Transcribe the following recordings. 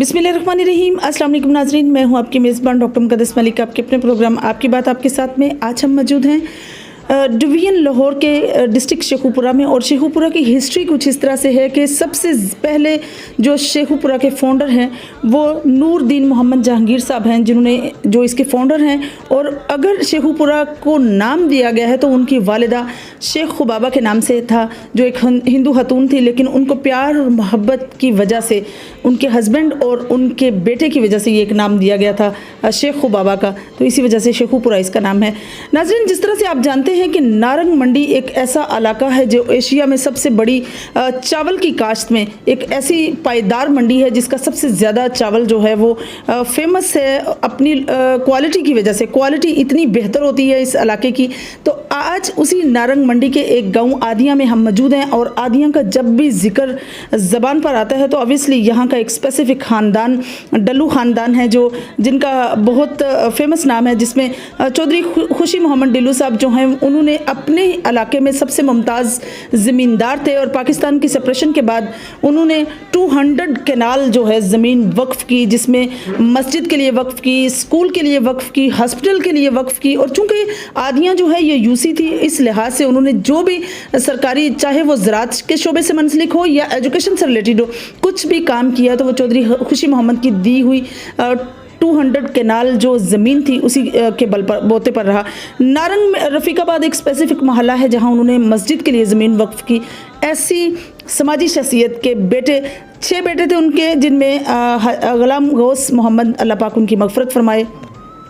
बिस्मिल्लाहिर्रहमानिर्रहीम। अस्सलाम वालेकुम नाज़रीन, मैं हूं आपकी मेज़बान डॉक्टर मुक़द्दस मलिक। आपके अपने प्रोग्राम आपकी बात आपके साथ में आज हम मौजूद हैं डिवीज़न लाहौर के डिस्ट्रिक्ट शेखुपुरा में। और शेखुपुरा की हिस्ट्री कुछ इस तरह से है कि सबसे पहले जो शेखुपुरा के फाउंडर हैं वो नूरदीन मोहम्मद जहांगीर साहब हैं, जिन्होंने जो इसके फाउंडर हैं। और अगर शेखुपुरा को नाम दिया गया है तो उनकी वालिदा शेख खुबाबा के नाम से था, जो एक हिंदू खतून थी, लेकिन उनको प्यार और मोहब्बत की वजह से उनके हस्बैंड और उनके बेटे की वजह से ये एक नाम दिया गया था शेख खुबाबा का, तो इसी वजह से शेखुपुरा इसका नाम है। नाज़रीन, जिस तरह से आप जानते हैं कि नारंग मंडी एक ऐसा इलाका है जो एशिया में सबसे बड़ी चावल की काश्त में एक ऐसी पायदार मंडी है जिसका सबसे ज़्यादा चावल जो है वो फेमस है अपनी क्वालिटी की वजह से। क्वालिटी इतनी बेहतर होती है इस इलाके की। तो आज उसी नारंग मंडी के एक गांव आदिया में हम मौजूद हैं। और आदिया का जब भी जिक्र ज़बान पर आता है तो ऑब्वियसली यहाँ का एक स्पेसिफिक ख़ानदान डल्लू ख़ानदान है, जो जिनका बहुत फेमस नाम है, जिसमें चौधरी खुशी मोहम्मद डिल्लू साहब जो हैं उन्होंने अपने इलाके में सबसे मुमताज़ ज़मींदार थे। और पाकिस्तान की सेपरेशन के बाद उन्होंने 200 कैनाल जो है ज़मीन वक्फ़ की, जिसमें मस्जिद के लिए वक्फ़ की, स्कूल के लिए वक्फ़ की, हॉस्पिटल के लिए वक्फ़ की। और चूँकि आदियाँ जो है ये यूसी थी, इस लिहाज से उन्होंने जो भी सरकारी, चाहे वो ज़राअत के शोबे से मुंसलिक हो या एजुकेशन से रिलेटेड हो, कुछ भी काम किया तो वो चौधरी खुशी मोहम्मद की दी हुई 200 कैनाल जो ज़मीन थी उसी के बल पर बोते पर रहा। नारंग में रफ़ीकाबाद एक स्पेसिफिक मोहल्ला है जहां उन्होंने मस्जिद के लिए ज़मीन वक्फ़ की। ऐसी समाजी शख्सियत के बेटे 6 बेटे थे उनके, जिनमें गुलाम गौस मोहम्मद, अल्लाह पाक उनकी मग़फ़िरत फरमाए,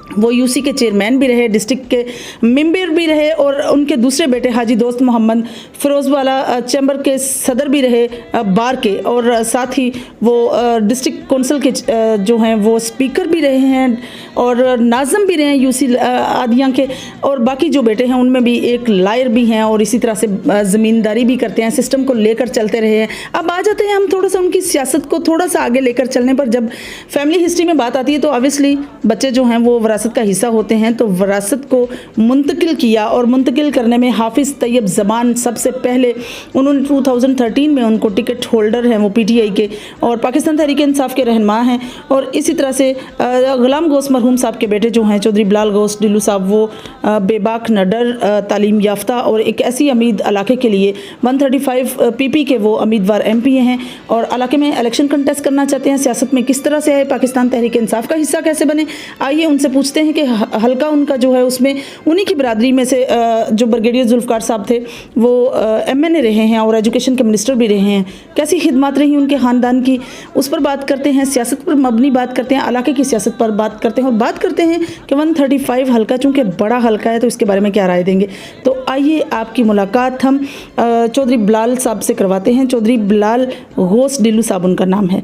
वो यूसी के चेयरमैन भी रहे, डिस्ट्रिक्ट के मेंबर भी रहे। और उनके दूसरे बेटे हाजी दोस्त मोहम्मद फ़िरोज़वाला चैम्बर के सदर भी रहे बार के, और साथ ही वो डिस्ट्रिक्ट कौंसिल के जो हैं वो स्पीकर भी रहे हैं और नाज़म भी रहे हैं यूसी आदियाँ के। और बाकी जो बेटे हैं उनमें भी एक लायर भी हैं और इसी तरह से ज़मींदारी भी करते हैं, सिस्टम को लेकर चलते रहे हैं। अब आ जाते हैं हम थोड़ा सा उनकी सियासत को थोड़ा सा आगे लेकर चलने पर। जब फैमिली हिस्ट्री में बात आती है तो ऑब्वियसली बच्चे जो हैं वो विरासत का हिस्सा होते हैं, तो विरासत को मुंतकिल किया। और मुंतकिल करने में हाफिज़ तैयब ज़मान सबसे पहले उन्होंने 2013 में उनको टिकट होल्डर हैं वो पीटीआई के और पाकिस्तान तहरीक इंसाफ के रहनुमा हैं। और इसी तरह से गुलाम गौस मरहूम साहब के बेटे जो हैं चौधरी बिलाल गौस डिल्लू साहब, वो बेबाक नडर तालीम याफ्ता और एक ऐसी अमीद इलाके के लिए 135 पीपी के वो उम्मीदवार एमपी हैं और इलाके में इलेक्शन कंटेस्ट करना चाहते हैं। सियासत में किस तरह से है, पाकिस्तान तहरीक इंसाफ का हिस्सा कैसे बने, आइए उनसे पूछते हैं कि हल्का उनका जो है उसमें उन्हीं की बरादरी में से जो ब्रिगेडियर जुल्फ़कार साहब थे वो एमएनए रहे हैं और एजुकेशन के मिनिस्टर भी रहे हैं। कैसी खिदमत रही उनके ख़ानदान की, उस पर बात करते हैं। सियासत पर मबनी बात करते हैं, इलाके की सियासत पर बात करते हैं और बात करते हैं कि 135 हल्का चूँकि बड़ा हल्का है तो इसके बारे में क्या राय देंगे। तो आइए आपकी मुलाकात हम चौधरी बिलाल साहब से करवाते हैं। चौधरी बिलाल गौस डिल्लू साहब उनका नाम है।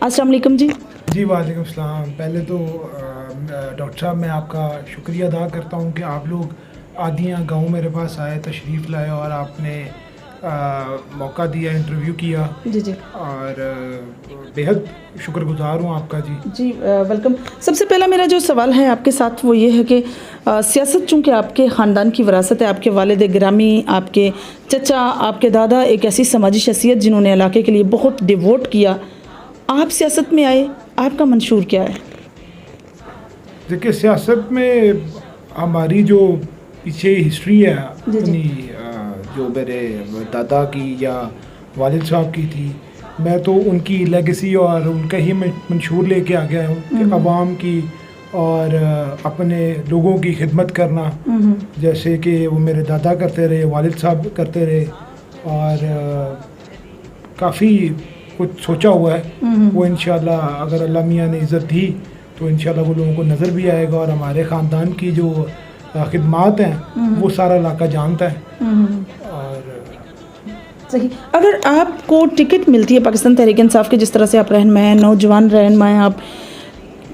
अस्सलाम वालेकुम जी। जी वालेकुम सलाम। पहले तो डॉक्टर साहब मैं आपका शुक्रिया अदा करता हूँ कि आप लोग आदियाँ गांव मेरे पास आए, तशरीफ़ लाए और आपने मौका दिया, इंटरव्यू किया। जी जी। और बेहद शुक्रगुजार हूँ आपका। जी वेलकम। सबसे पहला मेरा जो सवाल है आपके साथ वो ये है कि सियासत चूँकि आपके ख़ानदान की विरासत है, आपके वालिद गिरामी, आपके चचा, आपके दादा एक ऐसी समाजी शख्सियत जिन्होंने इलाके के लिए बहुत डिवोट किया, आप सियासत में आए, आपका मंशूर क्या है? देखिए, सियासत में हमारी जो पीछे हिस्ट्री है अपनी, जो मेरे दादा की या वालिद साहब की थी, मैं तो उनकी लेगेसी और उनका ही मंशूर लेके आ गया हूँ कि अवाम की और अपने लोगों की खिदमत करना, जैसे कि वो मेरे दादा करते रहे, वालिद साहब करते रहे। और काफ़ी कुछ सोचा हुआ है वो इंशाल्लाह अगर अल्लाह मियाँ ने इज़्ज़त दी तो इंशाल्लाह वो लोगों को नज़र भी आएगा। और हमारे ख़ानदान की जो खिदमात हैं वो सारा इलाका जानता है। और सही, अगर आपको टिकट मिलती है पाकिस्तान तहरीक इंसाफ के, जिस तरह से आप रहनुमा हैं, नौजवान रहनुमा हैं, आप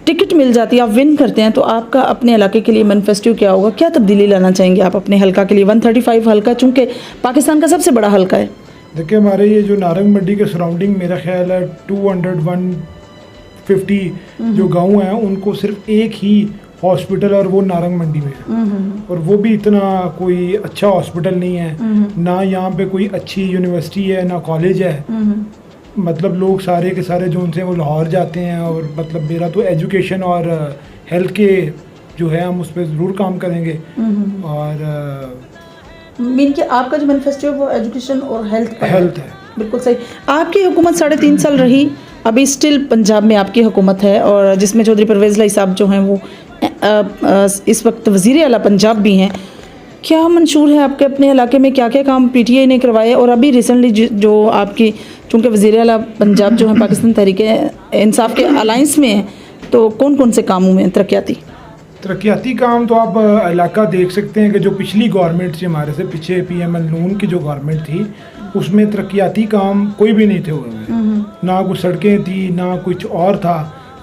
टिकट मिल जाती है, आप विन करते हैं, तो आपका अपने इलाके के लिए मैनिफेस्टो क्या होगा, क्या तब्दीली लाना चाहेंगे आप अपने हल्का के लिए? 135 हल्का चूँकि पाकिस्तान का सबसे बड़ा हल्का है। देखिए, हमारे ये जो नारंग मंडी के सराउंडिंग मेरा ख्याल है 200-150 जो गांव हैं उनको सिर्फ एक ही हॉस्पिटल और वो नारंग मंडी में है। और वो भी इतना कोई अच्छा हॉस्पिटल नहीं है, ना यहाँ पे कोई अच्छी यूनिवर्सिटी है, ना कॉलेज है। मतलब लोग सारे के सारे जो उनसे वो लाहौर जाते हैं, और मतलब मेरा तो एजुकेशन और हेल्थ के जो है हम उस पर ज़रूर काम करेंगे। और मीन कि आपका जो मैनिफेस्टो है वो एजुकेशन और हेल्थ का हेल्थ है। बिल्कुल सही। आपकी हुकूमत 3.5 साल रही, अभी स्टिल पंजाब में आपकी हुकूमत है, और जिसमें चौधरी परवेज़ लाई साहब जो हैं वो इस वक्त वज़ीर आला पंजाब भी हैं। क्या मंशूर है आपके अपने इलाके में, क्या क्या काम पीटीआई ने करवाए, और अभी रिसेंटली जो आपकी, चूँकि वज़ीर आला पंजाब जो है पाकिस्तान तहरीक इंसाफ के अलाइंस में है, तो कौन कौन से कामों में तरक्याती काम तो आप इलाका देख सकते हैं कि जो पिछली गवर्नमेंट थी हमारे से पीछे PML नून की जो गवर्नमेंट थी, उसमें तरक्याती काम कोई भी नहीं थे हुए हैं। ना कुछ सड़कें थी, ना कुछ और था।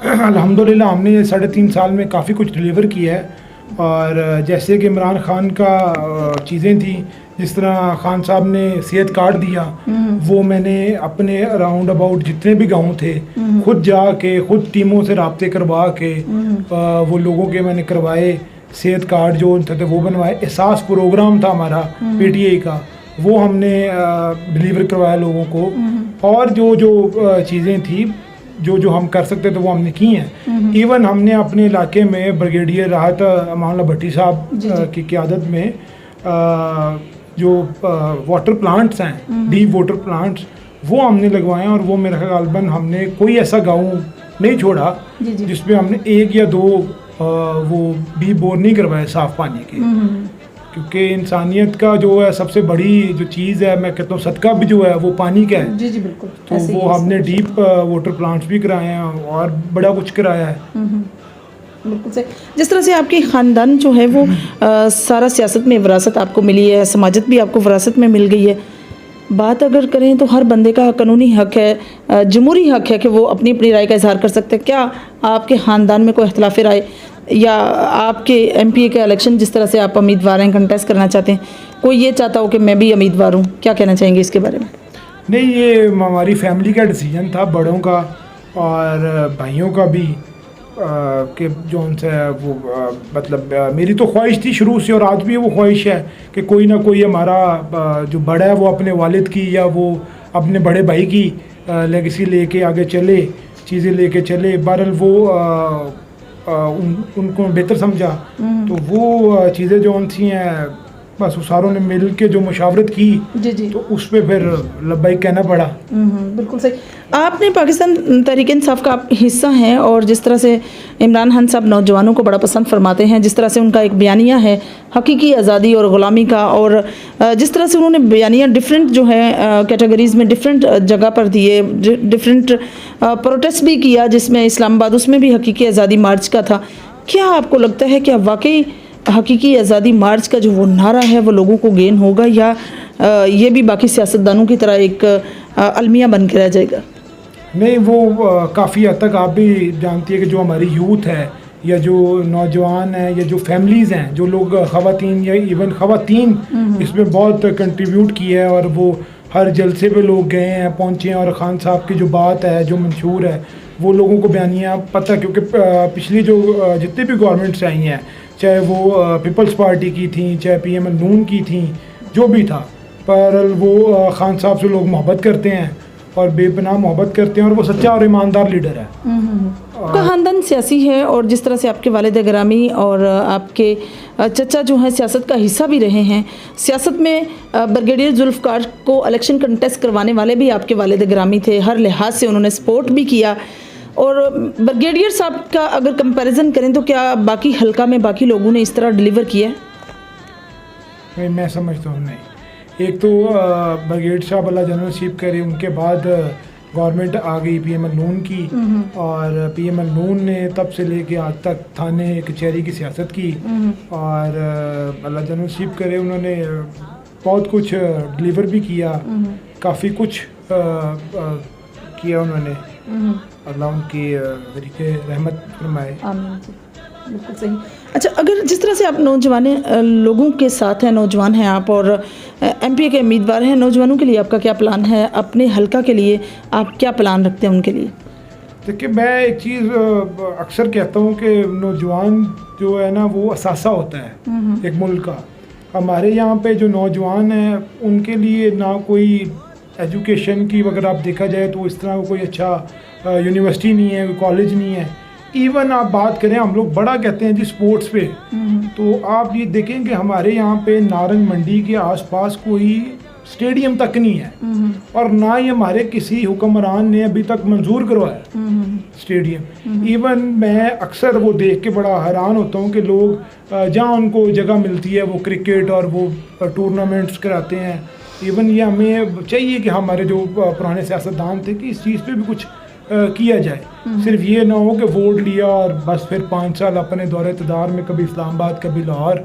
अल्हम्दुलिल्लाह हमने 3.5 साल में काफ़ी कुछ डिलीवर किया है। और जैसे कि इमरान खान का चीज़ें थी, जिस तरह खान साहब ने सेहत कार्ड दिया, वो मैंने अपने राउंड अबाउट जितने भी गांव थे खुद जाके, खुद टीमों से राब्ते करवा के वो लोगों के मैंने करवाए। सेहत कार्ड जो थे वो बनवाए। एहसास प्रोग्राम था हमारा PTI का, वो हमने डिलीवर करवाया लोगों को। और जो जो चीज़ें थी जो हम कर सकते थे वो हमने की हैं। इवन हमने अपने इलाके में ब्रिगेडियर राहत अमानुल्लाह भट्टी साहब की क़यादत में जो वाटर प्लांट्स हैं, डीप वाटर प्लांट्स, वो हमने लगवाए हैं। और वो मेरा ख्याल हमने कोई ऐसा गांव नहीं छोड़ा जिसमें हमने 1 या 2 वो डीप बोर नहीं करवाए साफ़ पानी के। क्योंकि इंसानियत का जो है सबसे बड़ी जो चीज़ है, मैं कहता हूँ सदका भी जो है वो पानी का है। जी बिल्कुल। तो वो हमने डीप वाटर प्लांट्स भी कराए हैं और बड़ा कुछ कराया है। बिल्कुल सही। जिस तरह से आपकी ख़ानदान जो है वो सारा सियासत में विरासत आपको मिली है, समाजत भी आपको विरासत में मिल गई है। बात अगर करें तो हर बंदे का कानूनी हक है, जमहूरी हक है कि वो अपनी अपनी राय का इजहार कर सकते हैं। क्या आपके ख़ानदान में कोई इख्तिलाफ़ राय, या आपके MPA के इलेक्शन जिस तरह से आप उम्मीदवार हैं, कंटेस्ट करना चाहते हैं, कोई ये चाहता हो कि मैं भी उम्मीदवार हूँ, क्या कहना चाहेंगे इसके बारे में? नहीं, ये हमारी फैमिली का डिसीजन था, बड़ों का और भाइयों का भी, कि जो उनसे वो मतलब मेरी तो ख्वाहिश थी शुरू से, और आज भी वो ख्वाहिश है कि कोई ना कोई हमारा जो बड़ा है वो अपने वालिद की या वो अपने बड़े भाई की लेगेसी लेके आगे चले, चीज़ें लेके चले। बहरहाल वो उनको बेहतर समझा, तो वो चीज़ें जो उनसी हैं बस उस सारों ने मिल के जो मुशावरत की, जी तो उस पर फिर लब्बाइक कहना पड़ा। बिल्कुल सही। आपने पाकिस्तान तहरीक इंसाफ का आप हिस्सा हैं, और जिस तरह से इमरान खान साहब नौजवानों को बड़ा पसंद फरमाते हैं, जिस तरह से उनका एक बयानिया है हकीकी आज़ादी और ग़ुलामी का, और जिस तरह से उन्होंने बयानिया डिफरेंट जो है कैटेगरीज़ में डिफरेंट जगह पर दिए, डिफरेंट प्रोटेस्ट भी किया, जिसमें इस्लामाबाद उसमें भी हकीकी आज़ादी मार्च का था। क्या आपको लगता है कि वाकई हकीकी आज़ादी मार्च का जो वो नारा है वो लोगों को गेन होगा, या ये भी बाकी सियासतदानों की तरह एक अलमिया बन के रह जाएगा? नहीं, वो काफ़ी हद तक आप भी जानती है कि जो हमारी यूथ है या जो नौजवान है या जो फैमिलीज़ हैं, जो लोग ख़वातीन या इवन ख़वातीन इसमें बहुत कंट्रीब्यूट किया है, और वो हर जलसे पे लोग गए हैं, पहुँचे हैं, और ख़ान साहब की जो बात है जो मंशूर है वो लोगों को बयानिया पता, क्योंकि पिछली जो जितनी भी गवर्नमेंट्स आई हैं, चाहे वो पीपल्स पार्टी की थी, चाहे PML नून की थी, जो भी था, पर वो ख़ान साहब से लोग मोहब्बत करते हैं और बेपनाह मोहब्बत करते हैं, और वो सच्चा और ईमानदार लीडर है। आपका ख़ानदान सियासी है, और जिस तरह से आपके वालिद गिरामी और आपके चचा जो हैं सियासत का हिस्सा भी रहे हैं, सियासत में ब्रिगेडियर जुल्फ़कार को इलेक्शन कंटेस्ट करवाने वाले भी आपके वालिद गिरामी थे, हर लिहाज से उन्होंने सपोर्ट भी किया। और ब्रिगेडियर साहब का अगर कंपैरिजन करें तो क्या बाकी हल्का में बाकी लोगों ने इस तरह डिलीवर किया है? नहीं, मैं समझता हूँ नहीं। एक तो ब्रिगेड साहब अल्लाह जन्नत नसीब करे, उनके बाद गवर्नमेंट आ गई PML नून की, और PML नून ने तब से लेके आज तक थाने कचहरी की सियासत की, और अल्लाह जन्नत नसीब करे उन्होंने बहुत कुछ डिलीवर भी किया, काफ़ी कुछ किया उन्होंने। अल्लाह उनकी तरीके रहमत फरमाए। आमीन। बिल्कुल सही। अच्छा, अगर जिस तरह से आप नौजवान लोगों के साथ हैं, नौजवान हैं आप, और MPA के उम्मीदवार हैं, नौजवानों के लिए आपका क्या प्लान है? अपने हल्का के लिए आप क्या प्लान रखते हैं उनके लिए? देखिए, मैं एक चीज़ अक्सर कहता हूँ कि नौजवान जो है ना वो असासा होता है एक मुल्क का। हमारे यहाँ पे जो नौजवान हैं उनके लिए ना कोई एजुकेशन की अगर आप देखा जाए तो इस तरह कोई अच्छा यूनिवर्सिटी नहीं है, कोई कॉलेज नहीं है। इवन आप बात करें, हम लोग बड़ा कहते हैं जी स्पोर्ट्स पे, तो आप ये देखें कि हमारे यहाँ पे नारंग मंडी के आसपास कोई स्टेडियम तक नहीं है, और ना ही हमारे किसी हुक्मरान ने अभी तक मंजूर करवाया स्टेडियम। इवन मैं अक्सर वो देख के बड़ा हैरान होता हूँ कि लोग जहाँ उनको जगह मिलती है वो क्रिकेट और वो टूर्नामेंट्स कराते हैं। इवन ये हमें चाहिए कि हमारे जो पुराने सियासतदान थे कि इस चीज़ पे भी कुछ किया जाए। सिर्फ ये ना हो कि वोट लिया और बस फिर 5 साल अपने दौरे इक़्तिदार में कभी इस्लामाबाद कभी लाहौर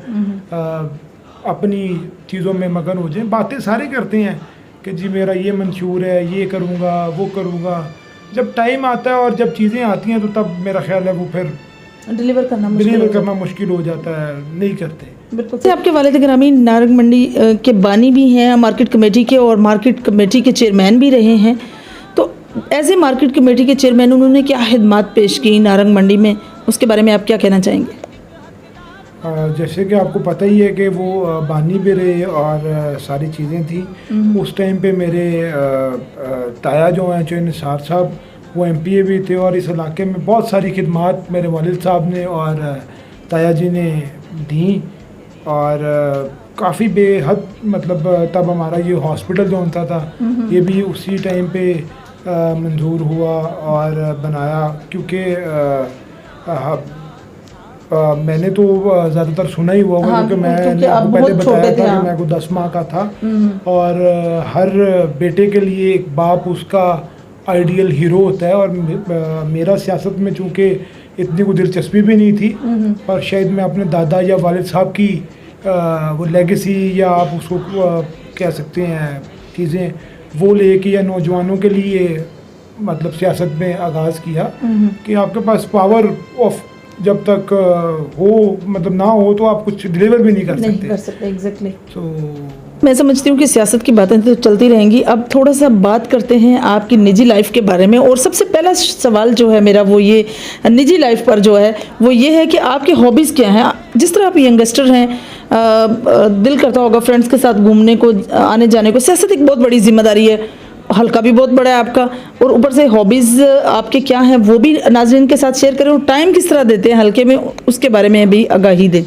अपनी चीज़ों में मगन हो जाए। बातें सारे करते हैं कि जी मेरा ये मंशूर है, ये करूँगा, वो करूँगा। जब टाइम आता है और जब चीज़ें आती हैं तो तब मेरा ख्याल है वो फिर डिलीवर करना मुश्किल हो जाता है, नहीं करते। बिल्कुल। से आपके वालिद ग्रामी नारंग मंडी के बानी भी हैं, मार्केट कमेटी के, और मार्केट कमेटी के चेयरमैन भी रहे हैं। तो एज ए मार्केट कमेटी के चेयरमैन उन्होंने क्या खिदमत पेश की नारंग मंडी में, उसके बारे में आप क्या कहना चाहेंगे? जैसे कि आपको पता ही है कि वो बानी भी रहे और सारी चीज़ें थी। उस टाइम पे मेरे ताया जो हैं चौधरी निसार साहब, वो MPA भी थे, और इस इलाके में बहुत सारी खिदमत मेरे वालिद साहब ने और ताया जी ने दी। और काफ़ी बेहद मतलब तब हमारा ये हॉस्पिटल जो होता था ये भी उसी टाइम पे मंजूर हुआ और बनाया, क्योंकि मैंने तो ज़्यादातर सुना ही हुआ क्योंकि मैंने आपको पहले बताया था कि मैं को 10 माह का था, और हर बेटे के लिए एक बाप उसका आइडियल हीरो होता है। और मेरा सियासत में चूँकि इतनी कोई दिलचस्पी भी नहीं थी, पर शायद मैं अपने दादा या वालिद साहब की वो लेगेसी या आप उसको कह सकते हैं चीज़ें वो लेके या नौजवानों के लिए मतलब सियासत में आगाज़ किया कि आपके पास पावर ऑफ जब तक हो मतलब ना हो तो आप कुछ डिलीवर भी नहीं कर सकते। एग्जैक्टली। तो मैं समझती हूँ कि सियासत की बातें तो चलती रहेंगी। अब थोड़ा सा बात करते हैं आपकी निजी लाइफ के बारे में, और सबसे पहला सवाल जो है मेरा वो ये निजी लाइफ पर जो है वो ये है कि आपकी हॉबीज़ क्या हैं? जिस तरह आप यंगस्टर हैं, दिल करता होगा फ्रेंड्स के साथ घूमने को, आने जाने को। सियासत एक बहुत बड़ी जिम्मेदारी है, हल्का भी बहुत बड़ा है आपका, और ऊपर से हॉबीज़ आपके क्या हैं वो भी नाज़रीन के साथ शेयर करें, और टाइम किस तरह देते हैं हल्के में, उसके बारे में भी आगाही दें।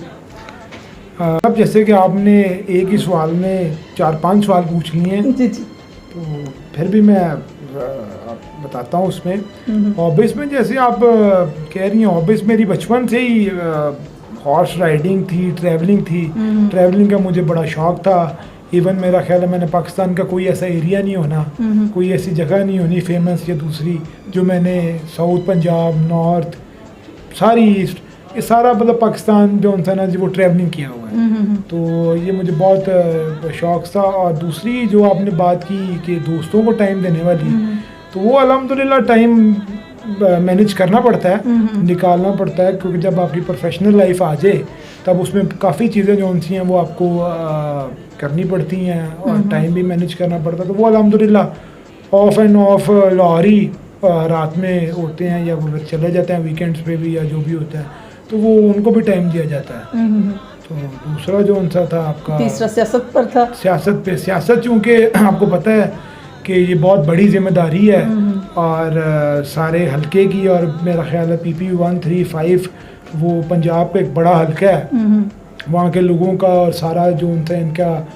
अब जैसे कि आपने एक ही सवाल में 4-5 सवाल पूछ लिए हैं, जी, तो फिर भी मैं बताता हूँ उसमें। हॉबीज़ में जैसे आप कह रही हैं, हॉबीज़ मेरी बचपन से ही हॉर्स राइडिंग थी, ट्रैवलिंग थी। ट्रैवलिंग का मुझे बड़ा शौक़ था। इवन मेरा ख्याल है मैंने पाकिस्तान का कोई ऐसा एरिया नहीं होना, कोई ऐसी जगह नहीं होनी फेमस या दूसरी जो मैंने साउथ पंजाब, नॉर्थ, सारी ईस्ट, ये सारा मतलब पाकिस्तान जो था ना जी वो ट्रैवलिंग किया हुआ है। तो ये मुझे बहुत शौक़ था। और दूसरी जो आपने बात की कि दोस्तों को टाइम देने वाली, तो वो अल्हम्दुलिल्लाह टाइम मैनेज करना पड़ता है, निकालना पड़ता है, क्योंकि जब आपकी प्रोफेशनल लाइफ आ जाए तब उसमें काफ़ी चीज़ें जो सी हैं वो आपको करनी पड़ती हैं और टाइम भी मैनेज करना पड़ता है। तो वो अल्हम्दुलिल्लाह ऑफ एंड ऑफ लाहौरी रात में होते हैं, या वो चले जाते हैं वीकेंड्स पे भी, या जो भी होता है तो वो उनको भी टाइम दिया जाता है। तो दूसरा जो उनसा था आपका, तीसरा सियासत पर था। सियासत चूँकि आपको पता है कि ये बहुत बड़ी जिम्मेदारी है और सारे हलके की, और मेरा ख्याल है PP 135 वो पंजाब का एक बड़ा हलका है, वहाँ के लोगों का और सारा जो उनका इनका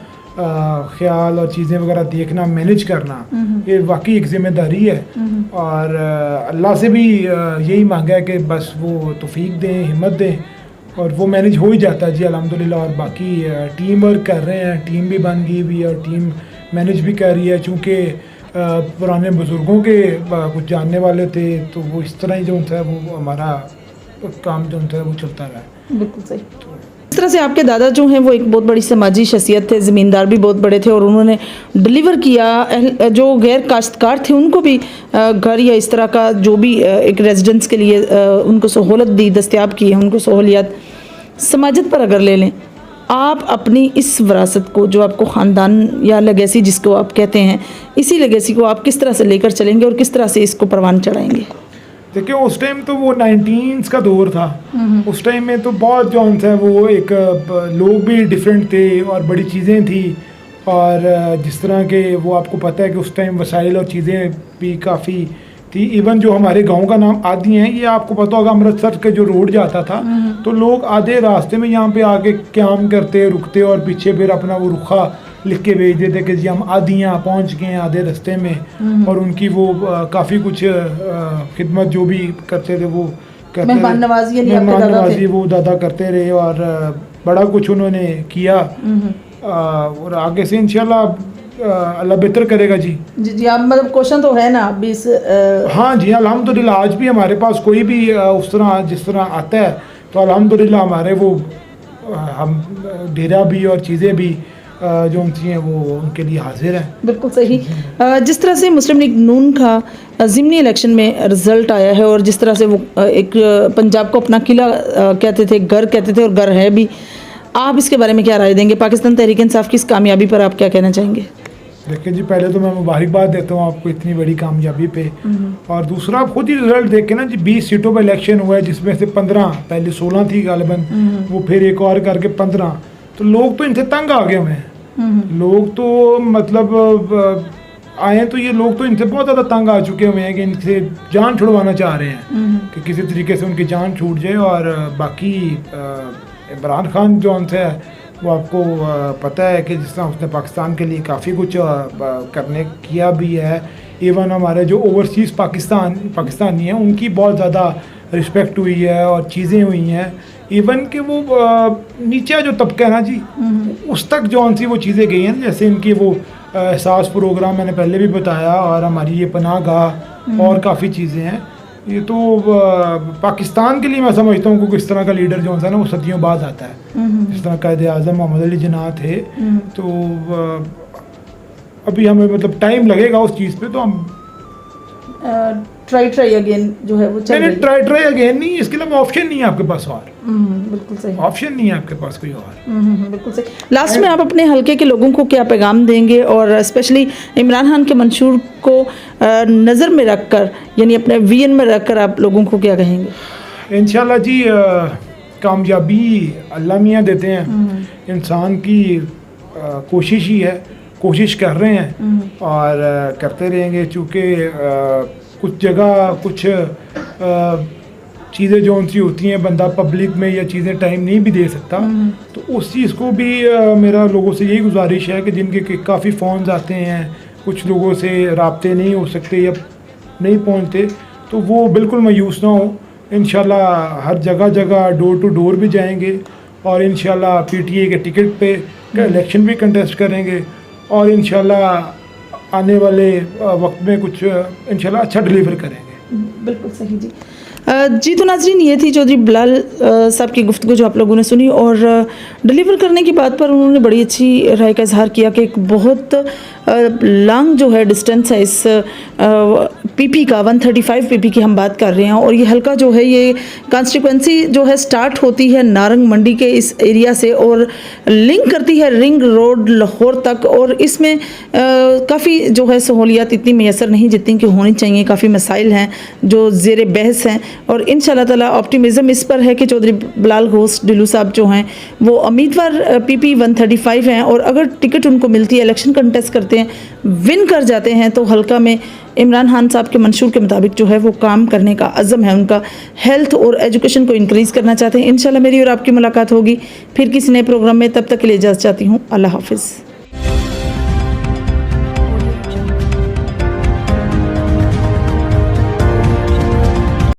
ख्याल और चीज़ें वगैरह देखना, मैनेज करना, ये वाकई एक ज़िम्मेदारी है। और अल्लाह से भी यही मांगा है कि बस वो तौफीक दें, हिम्मत दें, और वो मैनेज हो ही जाता है जी अल्हम्दुलिल्लाह। और बाकी टीम वर्क कर रहे हैं, टीम भी बन गई हुई है और टीम मैनेज भी कर रही है, चूँकि पुराने बुज़ुर्गों के कुछ जानने वाले थे, तो वो इस तरह ही जो है वो हमारा काम जो है वो चलता रहा। बिल्कुल सही। इस तरह से आपके दादा जो हैं वो एक बहुत बड़ी समाजी शख्सियत थे, ज़मींदार भी बहुत बड़े थे, और उन्होंने डिलीवर किया जो गैर काश्तकार थे उनको भी घर या इस तरह का जो भी एक रेजिडेंस के लिए उनको सहूलत दी, दस्तयाब की है उनको सहूलियत। समाजत पर अगर ले लें, आप अपनी इस विरासत को जो आपको ख़ानदान या लेगेसी जिसको आप कहते हैं, इसी लेगेसी को आप किस तरह से लेकर चलेंगे और किस तरह से इसको परवान चढ़ाएंगे? देखिए उस टाइम तो वो 19s का दौर था। उस टाइम में तो बहुत जो है वो एक लोग भी डिफरेंट थे और बड़ी चीज़ें थी, और जिस तरह के वो आपको पता है कि उस टाइम वसाइल और चीज़ें भी काफ़ी थी। इवन जो हमारे गांव का नाम आदि है, ये आपको पता होगा अमृतसर के जो रोड जाता था, तो लोग आधे रास्ते में यहाँ पे आके क्याम करते रुकते और पीछे फिर अपना वो रुखा लिख के भेज देते कि जी हम आदियाँ पहुँच गए हैं आधे रास्ते में। और उनकी वो काफ़ी कुछ खिदमत जो भी करते थे वो करते मेहमान नवाजी यानी आपके मेहमान दादा थे। नवाजी वो दादा करते रहे और बड़ा कुछ उन्होंने किया। और आगे से इंशाल्लाह अल्लाह बेहतर करेगा जी। जी जी, आप मतलब क्वेश्चन तो है ना अभी इस हाँ जी, अल्हम्दुलिल्लाह आज भी हमारे पास कोई भी उस तरह जिस तरह आता है तो अल्हम्दुलिल्लाह हमारे वो हम डेरा भी और चीज़ें भी जो उनकी हैं वो उनके लिए हाजिर हैं। बिल्कुल सही। जिस तरह से मुस्लिम लीग नून का ज़िमनी इलेक्शन में रिजल्ट आया है और जिस तरह से वो एक पंजाब को अपना किला कहते थे, घर कहते थे और घर है भी, आप इसके बारे में क्या राय देंगे? पाकिस्तान तहरीक इंसाफ की इस कामयाबी पर आप क्या कहना चाहेंगे? देखिए जी, पहले तो मैं मुबारकबाद देता हूँ आपको इतनी बड़ी कामयाबी पे। और दूसरा आप खुद ही रिजल्ट देख के ना जी, 20 सीटों पर इलेक्शन हुआ है जिसमें से 15, पहले 16 थी गालिबन, वो फिर एक और करके 15। तो लोग तो इनसे तंग आ गए हुए हैं। लोग तो मतलब आए तो ये लोग तो इनसे बहुत ज़्यादा तंग आ चुके हुए हैं कि इनसे जान छुड़वाना चाह रहे हैं कि किसी तरीके से उनकी जान छूट जाए। और बाकी इमरान खान जो उनसे है वो आपको पता है कि जिस तरह उसने पाकिस्तान के लिए काफ़ी कुछ करने किया भी है। इवन हमारे जो ओवरसीज़ पाकिस्तानी हैं उनकी बहुत ज़्यादा रिस्पेक्ट हुई है और चीज़ें हुई हैं। इवन कि वो नीचे जो तबका है ना जी, उस तक जो उनसी वो चीज़ें गई हैं, जैसे इनकी वो एहसास प्रोग्राम मैंने पहले भी बताया, और हमारी ये पनाहगाह और काफ़ी चीज़ें हैं। ये तो पाकिस्तान के लिए मैं समझता हूँ कि इस तरह का लीडर जो है ना वो सदियों बाद आता है। जिस तरह कायदे आज़म मोहम्मद अली जिन्ना थे, तो अभी हमें मतलब टाइम लगेगा उस चीज़ पे। तो हम ट्राई अगेन जो है वो चल रही है। ट्राई अगेन नहीं, इसके लिए ऑप्शन नहीं है आपके पास और। बिल्कुल सही। ऑप्शन नहीं है आपके पास कोई और। बिल्कुल सही। लास्ट में आप अपने हलके के लोगों को क्या पैगाम देंगे और स्पेशली इमरान खान के मंशूर को नज़र में रखकर, यानी अपने विजन में रखकर आप लोगों को क्या कहेंगे? इंशाल्लाह जी, कामयाबी अल्लाह मियाँ देते हैं। इंसान की कोशिश ही है, कोशिश कर रहे हैं और करते रहेंगे। चूँकि कुछ जगह कुछ चीज़ें जो उनसी होती हैं, बंदा पब्लिक में या चीज़ें टाइम नहीं भी दे सकता, तो उस चीज़ को भी मेरा लोगों से यही गुजारिश है कि जिनके काफ़ी फ़ोन्स आते हैं, कुछ लोगों से राब्ते नहीं हो सकते या नहीं पहुंचते, तो वो बिल्कुल मायूस ना हो। इंशाल्लाह हर जगह डोर टू डोर भी जाएंगे और इंशाल्लाह पीटीए के टिकट पे इलेक्शन भी कंटेस्ट करेंगे और इंशाल्लाह आने वाले वक्त में कुछ इंशाल्लाह अच्छा डिलीवर करेंगे। बिल्कुल सही जी। जी तो नाजरीन, ये थी चौधरी बिलाल साहब की गुफ्तगू जो आप लोगों ने सुनी, और डिलीवर करने की बात पर उन्होंने बड़ी अच्छी राय का इजहार किया कि एक बहुत लॉन्ग जो है डिस्टेंस है इस पीपी का, 135 पीपी की हम बात कर रहे हैं। और ये हल्का जो है, ये कॉन्स्टिट्यूंसी जो है स्टार्ट होती है नारंग मंडी के इस एरिया से और लिंक करती है रिंग रोड लाहौर तक। और इसमें काफ़ी जो है सहूलियात इतनी मैसर नहीं जितनी कि होनी चाहिए। काफ़ी मसाइल हैं जो ज़ेर बहस हैं और इंशाल्लाह ताला ऑप्टिमिज़म इस पर है कि चौधरी बिलाल घोष डिलू साहब जो हैं वो उम्मीदवार पीपी 135 हैं और अगर टिकट उनको मिलती है, इलेक्शन कंटेस्ट करते हैं, विन कर जाते हैं, तो हल्का में इमरान खान साहब के मंशूर के मुताबिक जो है वो काम करने का अज़म है उनका। हेल्थ और एजुकेशन को इंक्रीज़ करना चाहते हैं। इंशाल्लाह मेरी और आपकी मुलाकात होगी फिर किसी नए प्रोग्राम में। तब तक के लिए इजाज़त चाहती हूँ। अल्लाह हाफिज़।